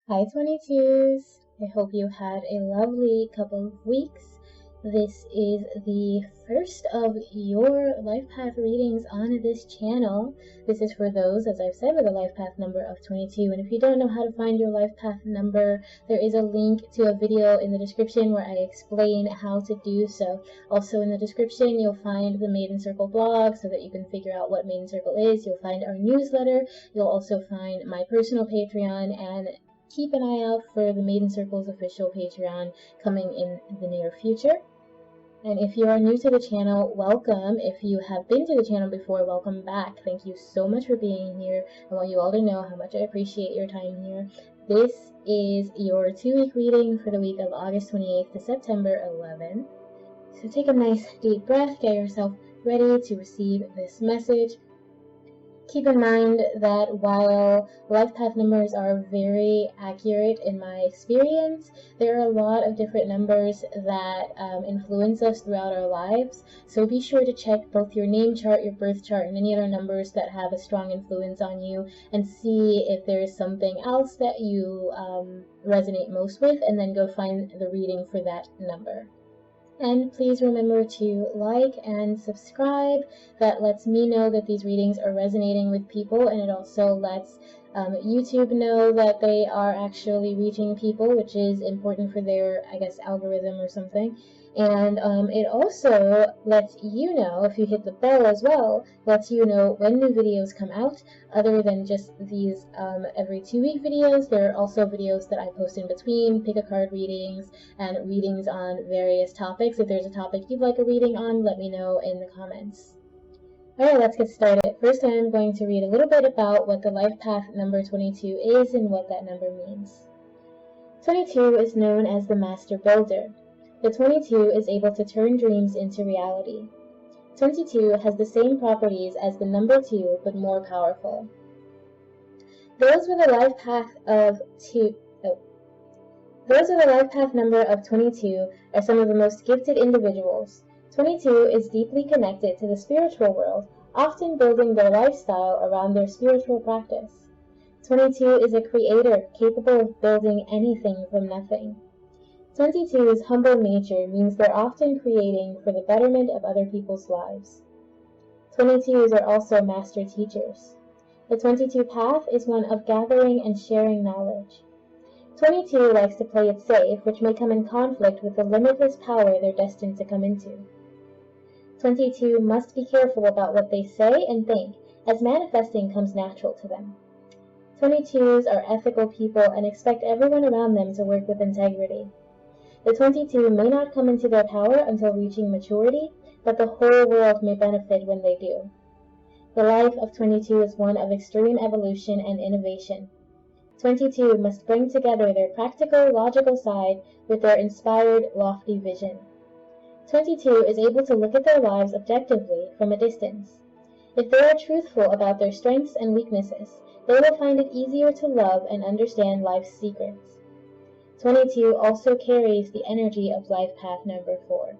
Hi 22s! I hope you had a lovely couple of weeks. This is the first of your life path readings on this channel. This is for those, as I've said, with a life path number of 22. And if you don't know how to find your life path number, there is a link to a video in the description where I explain how to do so. Also in the description, you'll find the Maiden Circle blog so that you can figure out what Maiden Circle is. You'll find our newsletter. You'll also find my personal Patreon, and keep an eye out for the Maiden Circle's official Patreon coming in the near future. And if you are new to the channel, welcome. If you have been to the channel before, welcome back. Thank you so much for being here. I want you all to know how much I appreciate your time here. This is your 2-week reading for the week of August 28th to September 11th. So take a nice deep breath, get yourself ready to receive this message. Keep in mind that while life path numbers are very accurate in my experience, there are a lot of different numbers that influence us throughout our lives. So be sure to check both your name chart, your birth chart, and any other numbers that have a strong influence on you, and see if there is something else that you resonate most with, and then go find the reading for that number. And please remember to like and subscribe. That lets me know that these readings are resonating with people, and it also lets YouTube know that they are actually reaching people, which is important for their, algorithm or something. And it also lets you know, if you hit the bell as well, lets you know when new videos come out, other than just these every 2-week videos. There are also videos that I post in between, pick a card readings, and readings on various topics. If there's a topic you'd like a reading on, let me know in the comments. Alright, let's get started. First, I'm going to read a little bit about what the life path number 22 is and what that number means. 22 is known as the Master Builder. The 22 is able to turn dreams into reality. 22 has the same properties as the number 2, but more powerful. Those with a life path number of 22 are some of the most gifted individuals. 22 is deeply connected to the spiritual world, often building their lifestyle around their spiritual practice. 22 is a creator capable of building anything from nothing. 22's humble nature means they're often creating for the betterment of other people's lives. 22s are also master teachers. The 22 path is one of gathering and sharing knowledge. 22 likes to play it safe, which may come in conflict with the limitless power they're destined to come into. 22 must be careful about what they say and think, as manifesting comes natural to them. 22s are ethical people and expect everyone around them to work with integrity. The 22 may not come into their power until reaching maturity, but the whole world may benefit when they do. The life of 22 is one of extreme evolution and innovation. 22 must bring together their practical, logical side with their inspired, lofty vision. 22 is able to look at their lives objectively from a distance. If they are truthful about their strengths and weaknesses, they will find it easier to love and understand life's secrets. 22 also carries the energy of life path number 4.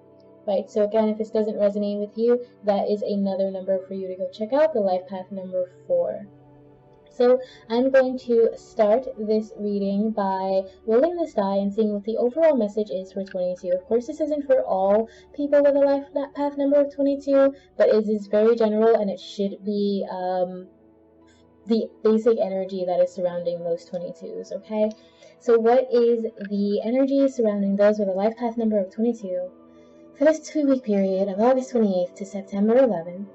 Right, so again, if this doesn't resonate with you, that is another number for you to go check out, the life path number 4. So I'm going to start this reading by rolling this die and seeing what the overall message is for 22. Of course, this isn't for all people with a life path number of 22, but it is very general, and it should be the basic energy that is surrounding most 22s, okay? So what is the energy surrounding those with a life path number of 22 for this 2-week period of August 28th to September 11th?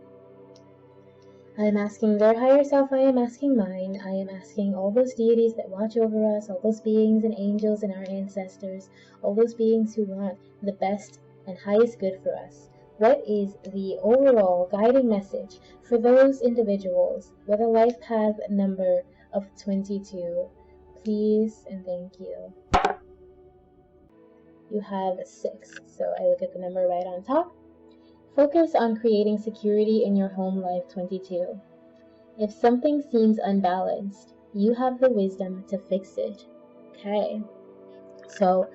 I am asking their higher self, I am asking mine, I am asking all those deities that watch over us, all those beings and angels and our ancestors, all those beings who want the best and highest good for us. What is the overall guiding message for those individuals with a life path number of 22? Please and thank you. You have 6, so I look at the number right on top. Focus on creating security in your home life, 22. If something seems unbalanced, you have the wisdom to fix it. Okay, so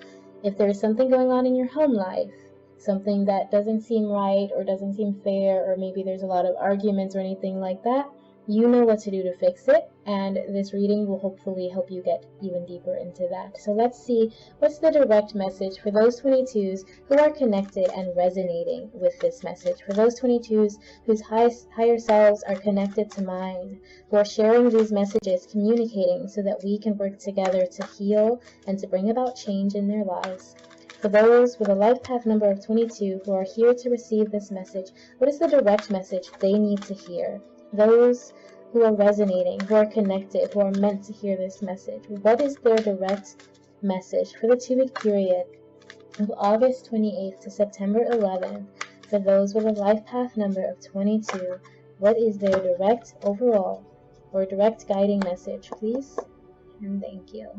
if there's something going on in your home life, something that doesn't seem right or doesn't seem fair, or maybe there's a lot of arguments or anything like that, You know what to do to fix it, and this reading will hopefully help you get even deeper into that. So let's see, what's the direct message for those 22s who are connected and resonating with this message? For those 22s whose higher selves are connected to mine, who are sharing these messages, communicating so that we can work together to heal and to bring about change in their lives. For those with a life path number of 22 who are here to receive this message, what is the direct message they need to hear? Those who are resonating, who are connected, who are meant to hear this message, what is their direct message for the 2-week period of August 28th to September 11th? For those with a life path number of 22, what is their direct overall or direct guiding message, please? And thank you.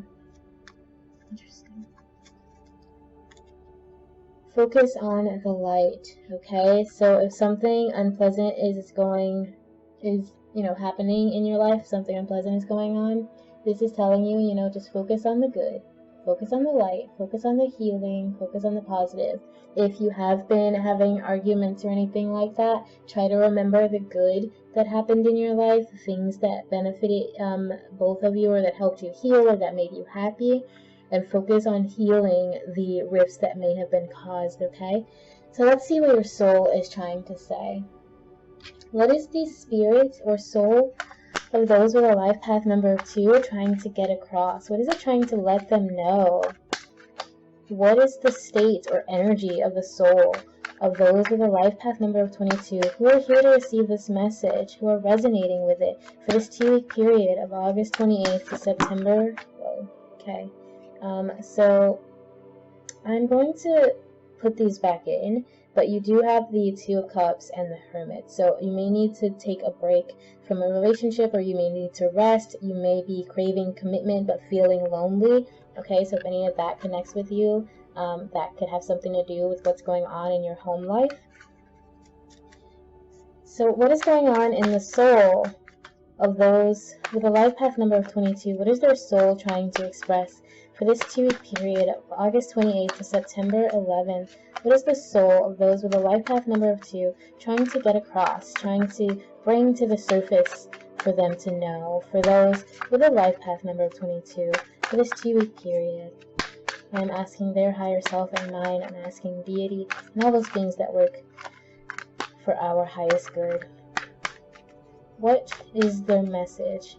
Interesting. Focus on the light, okay? So if something unpleasant is happening in your life, something unpleasant is going on, this is telling you, just focus on the good, focus on the light, focus on the healing, focus on the positive. If you have been having arguments or anything like that, try to remember the good that happened in your life, things that benefited both of you, or that helped you heal, or that made you happy, and focus on healing the rifts that may have been caused, okay? So let's see what your soul is trying to say. What is the spirit or soul of those with a life path number of 2 trying to get across? What is it trying to let them know? What is the state or energy of the soul of those with a life path number of 22 who are here to receive this message, who are resonating with it for this 2-week period of August 28th to September? Okay. So I'm going to put these back in, but you do have the 2 of Cups and the Hermit. So you may need to take a break from a relationship, or you may need to rest. You may be craving commitment but feeling lonely. Okay, so if any of that connects with you, that could have something to do with what's going on in your home life. So what is going on in the soul of those with a life path number of 22? What is their soul trying to express for this 2-week period of August 28th to September 11th? What is the soul of those with a life path number of 2 trying to get across, trying to bring to the surface for them to know? For those with a life path number of 22 for this 2-week period, I'm asking their higher self and mine. I'm asking deity and all those beings that work for our highest good. What is their message?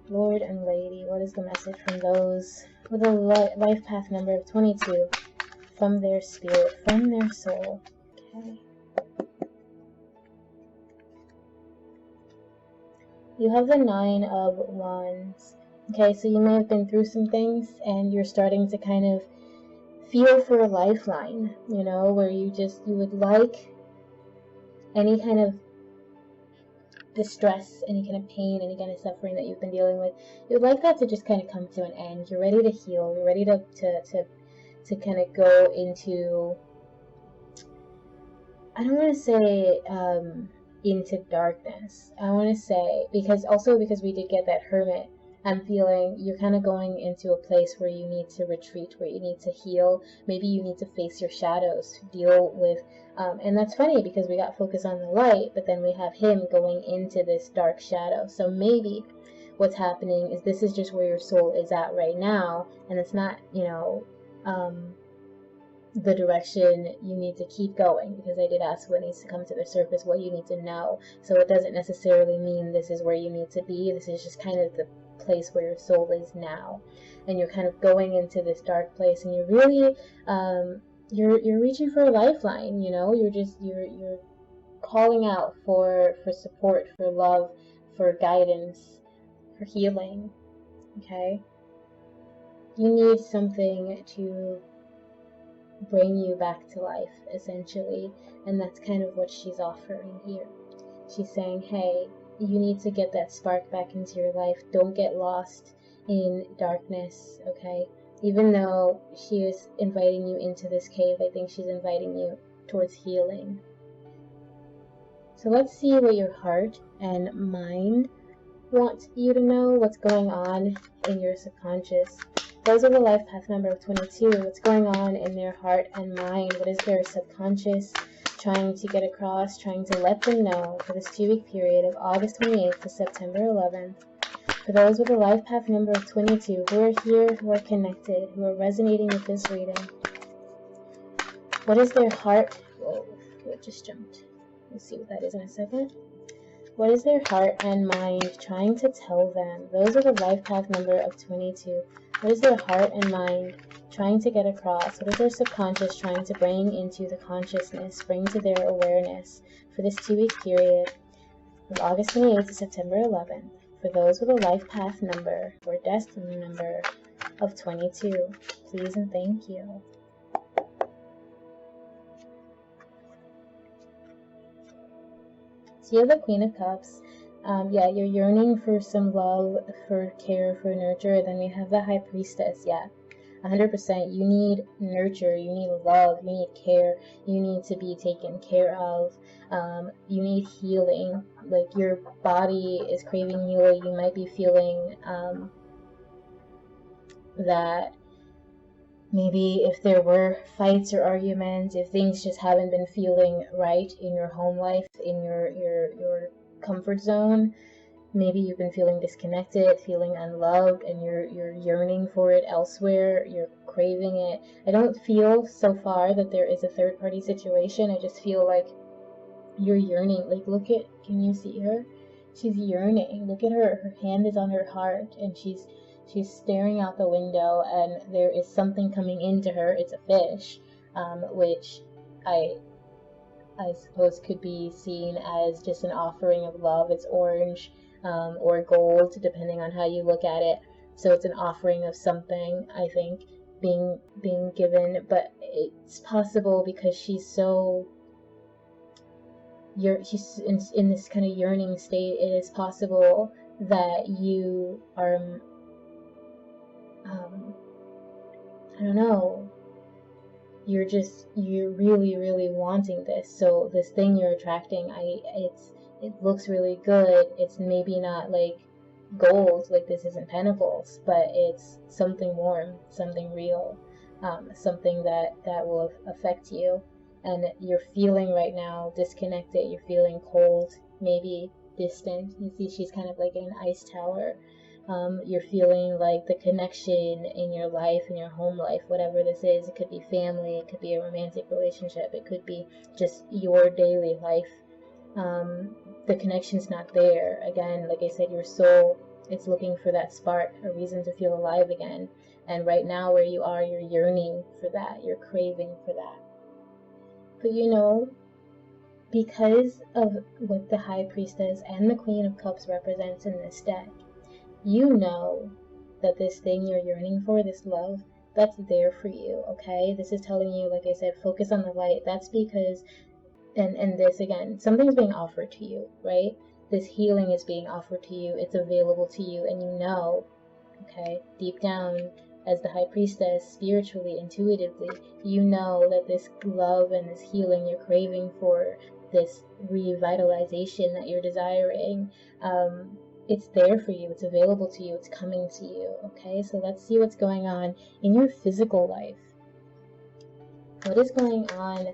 Lord and Lady, what is the message from those with a life path number of 22, from their spirit, from their soul? Okay. You have the 9 of Wands. Okay, so you may have been through some things, and you're starting to kind of feel for a lifeline, where you would like any kind of distress, any kind of pain, any kind of suffering that you've been dealing with. You'd like that to just kind of come to an end. You're ready to heal. You're ready to kind of go into, I don't want to say into darkness. I want to say, because we did get that Hermit, I'm feeling you're kind of going into a place where you need to retreat, where you need to heal. Maybe you need to face your shadows, deal with, and that's funny because we got focus on the light, but then we have him going into this dark shadow. So maybe what's happening is this is just where your soul is at right now, and it's not, the direction you need to keep going, because I did ask what needs to come to the surface, what you need to know. So it doesn't necessarily mean this is where you need to be. This is just kind of the place where your soul is now, and you're kind of going into this dark place, and you're really you're reaching for a lifeline. You're calling out for support, for love, for guidance, for healing. Okay, you need something to bring you back to life, essentially, and that's kind of what she's offering here. She's saying, hey, you need to get that spark back into your life. Don't get lost in darkness, okay? Even though she is inviting you into this cave, I think she's inviting you towards healing. So let's see what your heart and mind want you to know, what's going on in your subconscious. Those are the life path number of 22. What's going on in their heart and mind? What is their subconscious trying to get across, trying to let them know for this 2-week period of August 28th to September 11th. For those with a life path number of 22 who are here, who are connected, who are resonating with this reading, what is their heart? Whoa, it just jumped. We'll see what that is in a second. What is their heart and mind trying to tell them? Those with a life path number of 22. What is their heart and mind trying to get across? What is their subconscious trying to bring into the consciousness, bring to their awareness for this 2-week period of August 28th to September 11th? For those with a life path number or destiny number of 22. Please and thank you. So you have the Queen of Cups. Yeah, you're yearning for some love, for care, for nurture. And then we have the High Priestess. Yeah, 100%. You need nurture. You need love. You need care. You need to be taken care of. You need healing. Like, your body is craving healing. You might be feeling that maybe if there were fights or arguments, if things just haven't been feeling right in your home life, in your comfort zone, maybe you've been feeling disconnected, feeling unloved, and you're yearning for it elsewhere, you're craving it. I don't feel so far that there is a third-party situation. I just feel like you're yearning. Like, look at, can you see her? She's yearning. Look at her. Her hand is on her heart, and she's staring out the window, and there is something coming into her. It's a fish, which I suppose could be seen as just an offering of love. It's orange or gold, depending on how you look at it. So it's an offering of something, I think, being given. But it's possible because she's in this kind of yearning state. It is possible that you are I don't know, you're really, really wanting this. So this thing you're attracting, it looks really good. It's maybe not like gold, like this isn't pentacles, but it's something warm, something real, something that will affect you. And you're feeling right now disconnected, you're feeling cold, maybe distant. You see she's kind of like in an ice tower. You're feeling like the connection in your life, in your home life, whatever this is. It could be family, it could be a romantic relationship, it could be just your daily life. The connection's not there. Again, like I said, your soul is looking for that spark, a reason to feel alive again. And right now where you are, you're yearning for that, you're craving for that. But you know, because of what the High Priestess and the Queen of Cups represents in this deck, you know that this thing you're yearning for, this love, that's there for you, okay? This is telling you, like I said, focus on the light. That's because, and this again, something's being offered to you, right? This healing is being offered to you. It's available to you, and you know, okay, deep down, as the High Priestess, spiritually, intuitively, you know that this love and this healing you're craving for, this revitalization that you're desiring, it's there for you, it's available to you, it's coming to you, okay? So let's see what's going on in your physical life. What is going on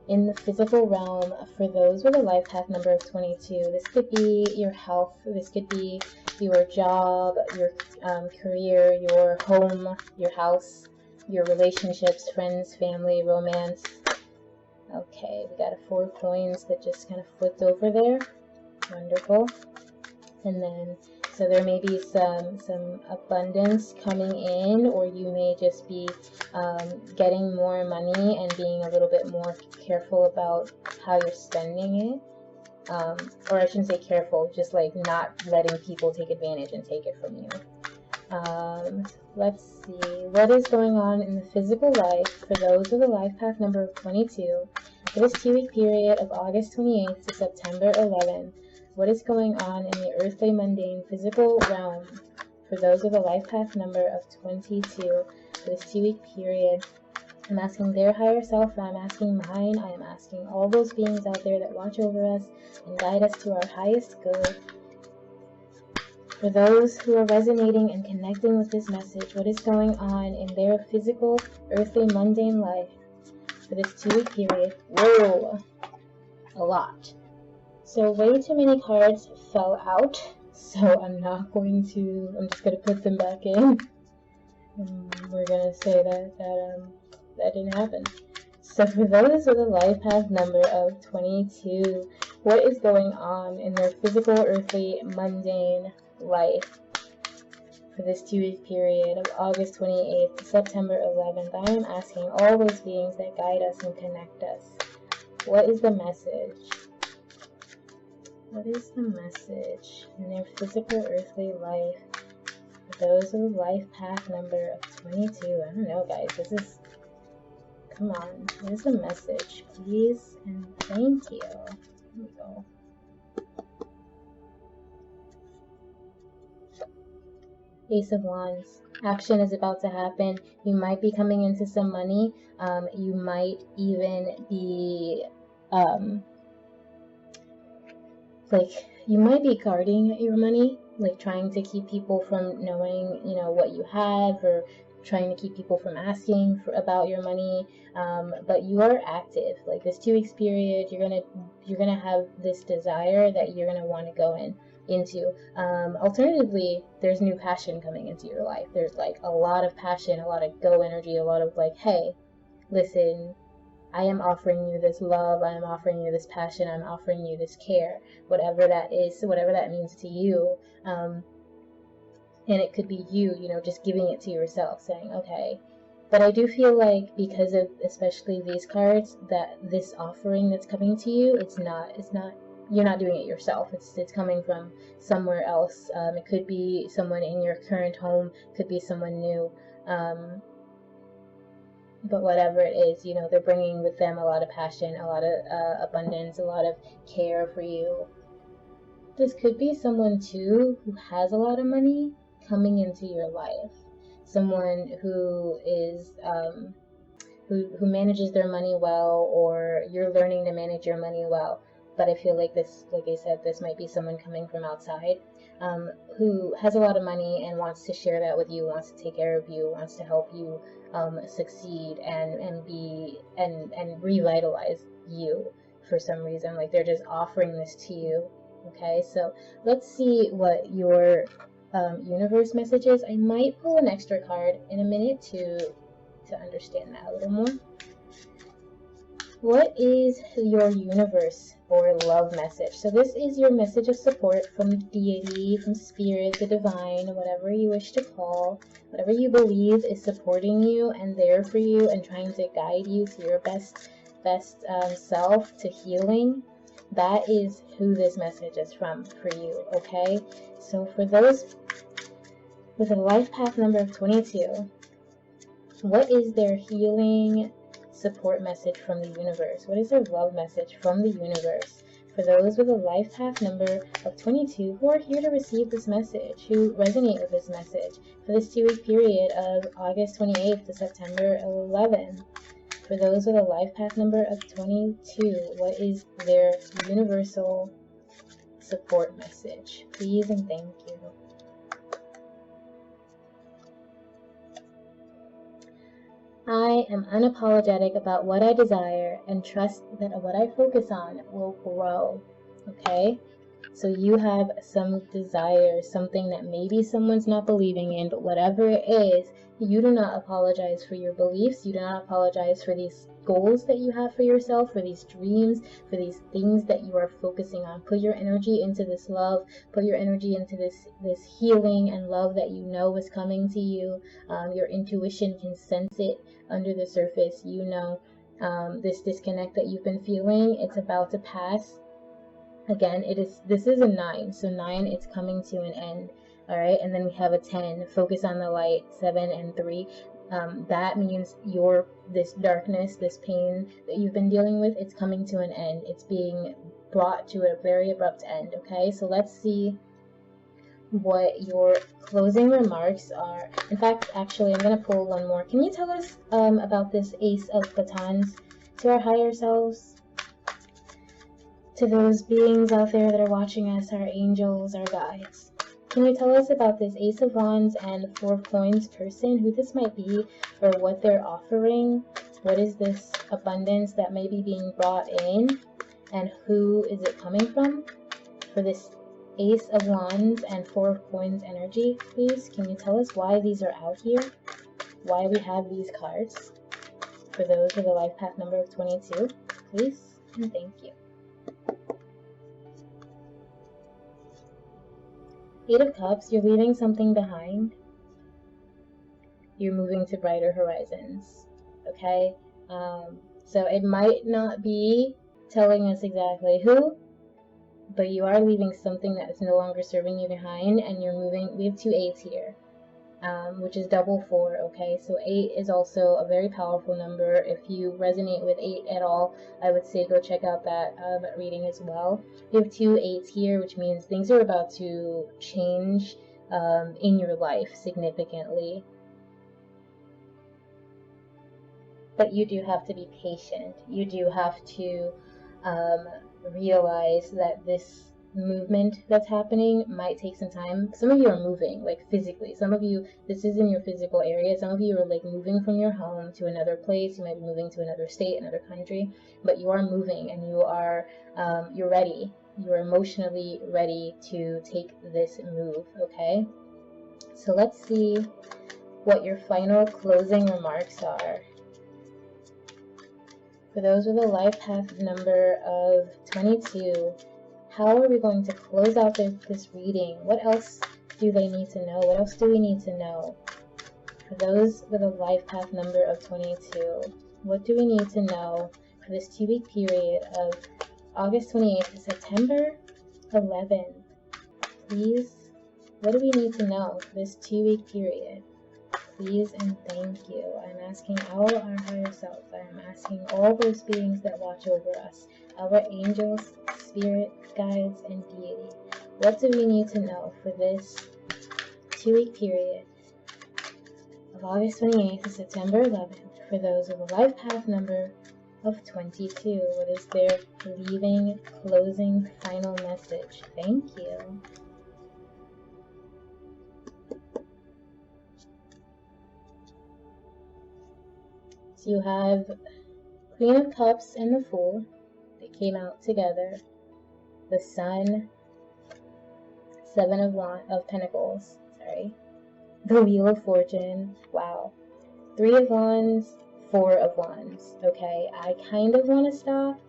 in the physical realm for those with a life path number of 22? This could be your health, this could be your job, your career, your home, your house, your relationships, friends, family, romance. Okay, we got a 4 coins that just kind of flipped over there. Wonderful. And then, so there may be some abundance coming in, or you may just be getting more money and being a little bit more careful about how you're spending it. Or I shouldn't say careful, just like not letting people take advantage and take it from you. Let's see, what is going on in the physical life for those with a life path number of 22 for this 2-week period of August 28th to September 11th? What is going on in the earthly, mundane, physical realm for those with a life path number of 22 for this 2-week period? I'm asking their higher self, and I'm asking mine. I am asking all those beings out there that watch over us and guide us to our highest good. For those who are resonating and connecting with this message, what is going on in their physical, earthly, mundane life for this 2-week period? Whoa! a lot. So way too many cards fell out, so I'm just gonna put them back in. We're gonna say that didn't happen. So for those with a life path number of 22, what is going on in their physical, earthly, mundane life for this 2-week period of August 28th to September 11th? I am asking all those beings that guide us and connect us, what is the message? What is the message in their physical, earthly life for those with a life path number of 22? I don't know, guys. Come on. What is the message? Please and thank you. Here we go. Ace of Wands. Action is about to happen. You might be coming into some money. You might even be, you might be guarding your money, like trying to keep people from knowing, what you have, or trying to keep people from asking about your money. But you are active. Like this 2 weeks period, you're gonna have this desire that you're gonna want to go into. Alternatively, there's new passion coming into your life. There's like a lot of passion, a lot of go energy, a lot of like, hey, listen, I am offering you this love, I am offering you this passion, I'm offering you this care, whatever that is, whatever that means to you. And it could be you, just giving it to yourself, saying, okay. But I do feel like because of especially these cards, that this offering that's coming to you, it's not, you're not doing it yourself. It's coming from somewhere else. It could be someone in your current home, could be someone new. But whatever it is, they're bringing with them a lot of passion, a lot of abundance, a lot of care for you. This could be someone too who has a lot of money coming into your life. Someone who is who manages their money well, or you're learning to manage your money well. But I feel like this, like I said, this might be someone coming from outside, who has a lot of money and wants to share that with you, wants to take care of you, wants to help you succeed and revitalize you for some reason. Like they're just offering this to you. Okay, so let's see what your universe message is. I might pull an extra card in a minute to understand that a little more. What is your universe or love message? So this is your message of support from deity, from spirit, the divine, whatever you wish to call, whatever you believe is supporting you and there for you and trying to guide you to your best self, to healing. That is who this message is from for you, okay? So for those with a life path number of 22, what is their healing support message from the universe? What is their love message from the universe for those with a life path number of 22 who are here to receive this message, who resonate with this message for this 2-week period of August 28th to September 11th? For those with a life path number of 22, what is their universal support message? Please and thank you. I am unapologetic about what I desire and trust that what I focus on will grow. Okay? So you have some desire, something that maybe someone's not believing in, but whatever it is, you do not apologize for your beliefs. You do not apologize for these goals that you have for yourself, for these dreams, for these things that you are focusing on. Put your energy into this love. Put your energy into this healing and love that you know is coming to you. Your intuition can sense it under the surface. You know this disconnect that you've been feeling, it's about to pass. Again, this is a 9, so 9, it's coming to an end. All right, and then we have a 10, focus on the light, 7 and 3. That means this darkness, this pain that you've been dealing with, it's coming to an end. It's being brought to a very abrupt end. Okay, so let's see what your closing remarks are. In fact, actually, I'm going to pull one more. Can you tell us about this Ace of Batons to our higher selves? To those beings out there that are watching us, our angels, our guides. Can you tell us about this Ace of Wands and 4 of Coins person, who this might be, or what they're offering? What is this abundance that may be being brought in? And who is it coming from? For this Ace of Wands and Four of Coins energy, please, can you tell us why these are out here? Why we have these cards? For those with a life path number of 22, please, and thank you. Eight of Cups, you're leaving something behind. You're moving to brighter horizons, okay? So it might not be telling us exactly who, but you are leaving something that is no longer serving you behind, and you're moving. We have two eights here, which is double 4, okay? So 8 is also a very powerful number. If you resonate with 8 at all, I would say go check out that reading as well. You have two 8s here, which means things are about to change in your life significantly. But you do have to be patient. You do have to realize that this movement that's happening might take some time. Some of you are moving, like physically. Some of you, this is in your physical area. Some of you are like moving from your home to another place. You might be moving to another state, another country, but you are moving, and you are, you're ready. You're emotionally ready to take this move, okay? So let's see what your final closing remarks are. For those with a life path number of 22, how are we going to close out this reading? What else do they need to know? What else do we need to know? For those with a life path number of 22, what do we need to know for this 2-week period of August 28th to September 11th? Please, what do we need to know for this 2-week period? Please and thank you. I'm asking all our higher selves. I'm asking all those beings that watch over us, our angels, spirit, guides, and deity. What do we need to know for this 2-week period of August 28th to September 11th for those with a life path number of 22? What is their leaving, closing, final message? Thank you. So you have Queen of Cups and the Fool. They came out together. The Sun, Seven of Pentacles, sorry. The Wheel of Fortune, wow. 3 of Wands, 4 of Wands, okay. I kind of want to stop,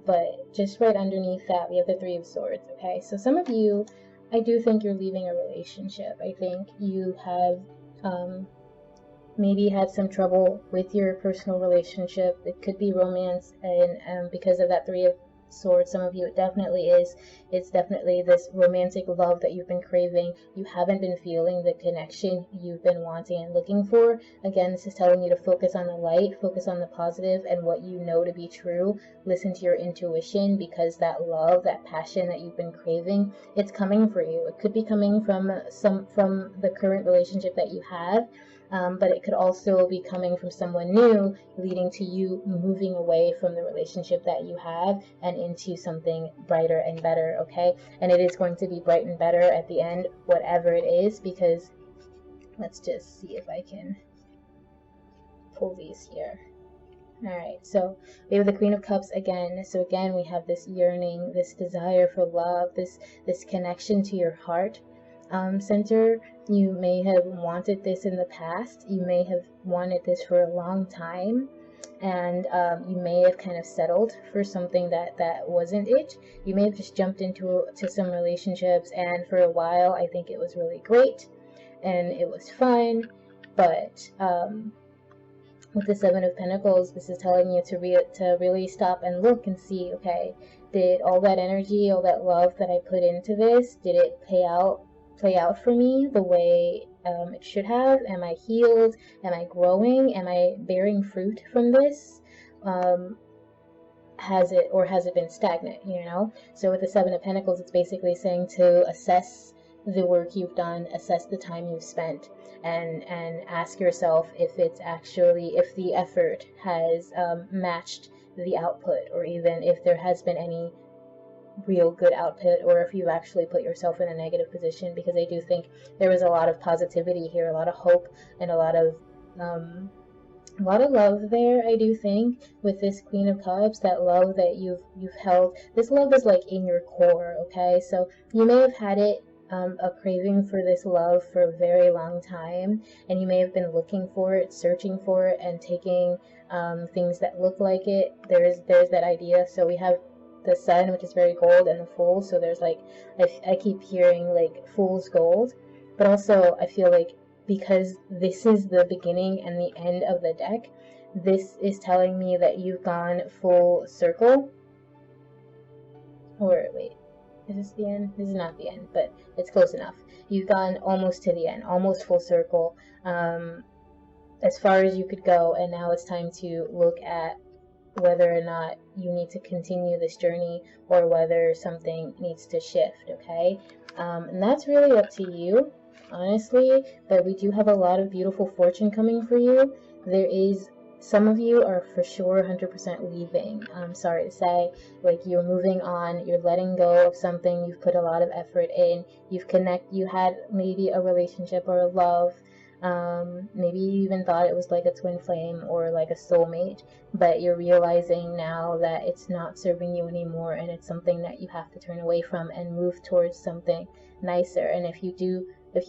but just right underneath that, we have the 3 of Swords, okay. So some of you, I do think you're leaving a relationship. I think you have maybe had some trouble with your personal relationship. It could be romance, and because of that 3 of Swords, some of you, it definitely is. It's definitely this romantic love that you've been craving. You haven't been feeling the connection you've been wanting and looking for. Again, this is telling you to focus on the light, focus on the positive and what you know to be true. Listen to your intuition, because that love, that passion that you've been craving, it's coming for you. It could be coming from the current relationship that you have, but it could also be coming from someone new, leading to you moving away from the relationship that you have and into something brighter and better, okay? And it is going to be bright and better at the end, whatever it is, because let's just see if I can pull these here. Alright, so we have the Queen of Cups again. So again, we have this yearning, this desire for love, this connection to your heart center. You may have wanted this in the past. You may have wanted this for a long time, and you may have kind of settled for something that wasn't it. You may have just jumped into some relationships, and for a while I think it was really great and it was fun, but with the 7 of Pentacles, this is telling you to really stop and look and see, okay, did all that energy, all that love that I put into this, did it play out for me the way it should have? Am I healed? Am I growing? Am I bearing fruit from this? Has it been stagnant, you know? So with the 7 of Pentacles, it's basically saying to assess the work you've done, assess the time you've spent, and ask yourself if the effort has matched the output, or even if there has been any real good output, or if you've actually put yourself in a negative position, because I do think there was a lot of positivity here, a lot of hope, and a lot of A lot of love there, I do think, with this Queen of Cups. That love that you've held. This love is like in your core, okay? So you may have had it, a craving for this love for a very long time, and you may have been looking for it, searching for it, and taking things that look like it. There's that idea. So we have the Sun, which is very gold, and the Fool. So there's like, I keep hearing like fool's gold, but also I feel like, because this is the beginning and the end of the deck, this is telling me that you've gone full circle. Or wait, is this the end? This is not the end, but it's close enough. You've gone almost to the end, almost full circle, as far as you could go, and now it's time to look at whether or not you need to continue this journey or whether something needs to shift, okay? And that's really up to you, honestly, but we do have a lot of beautiful fortune coming for you. There is, some of you are for sure 100% leaving. I'm sorry to say, like, you're moving on, you're letting go of something you've put a lot of effort in. You had maybe a relationship or a love. Maybe you even thought it was like a twin flame or like a soulmate, but you're realizing now that it's not serving you anymore, and it's something that you have to turn away from and move towards something nicer. And if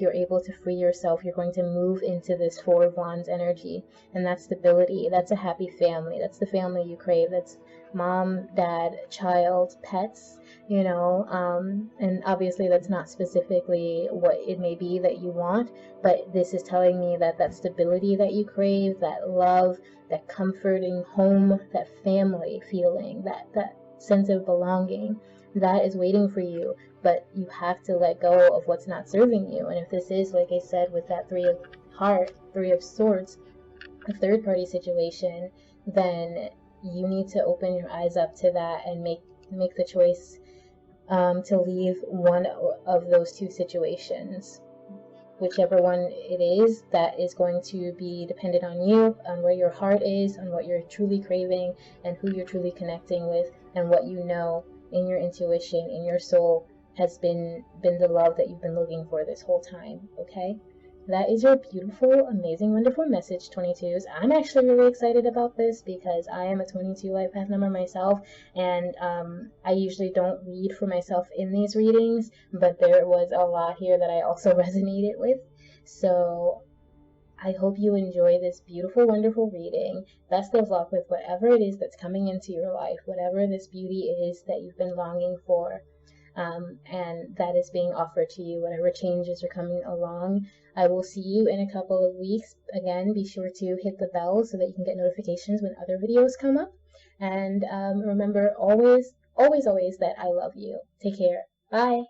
you're able to free yourself, you're going to move into this Four of Wands energy, and that's stability. That's a happy family. That's the family you crave. That's mom, dad, child, pets, and obviously that's not specifically what it may be that you want, but this is telling me that that stability that you crave, that love, that comforting home, that family feeling, that sense of belonging, that is waiting for you. But you have to let go of what's not serving you. And if this is, like I said, with that Three of Swords, a third party situation, then you need to open your eyes up to that and make the choice to leave one of those two situations. Whichever one it is, that is going to be dependent on you, on where your heart is, on what you're truly craving, and who you're truly connecting with, and what you know in your intuition, in your soul, has been the love that you've been looking for this whole time, okay? That is your beautiful, amazing, wonderful message, 22s. I'm actually really excited about this because I am a 22 life path number myself, and I usually don't read for myself in these readings, but there was a lot here that I also resonated with. So I hope you enjoy this beautiful, wonderful reading. Best of luck with whatever it is that's coming into your life, whatever this beauty is that you've been longing for. And that is being offered to you, whatever changes are coming along. I will see you in a couple of weeks. Again, be sure to hit the bell so that you can get notifications when other videos come up. And remember, always, always, always that I love you. Take care. Bye.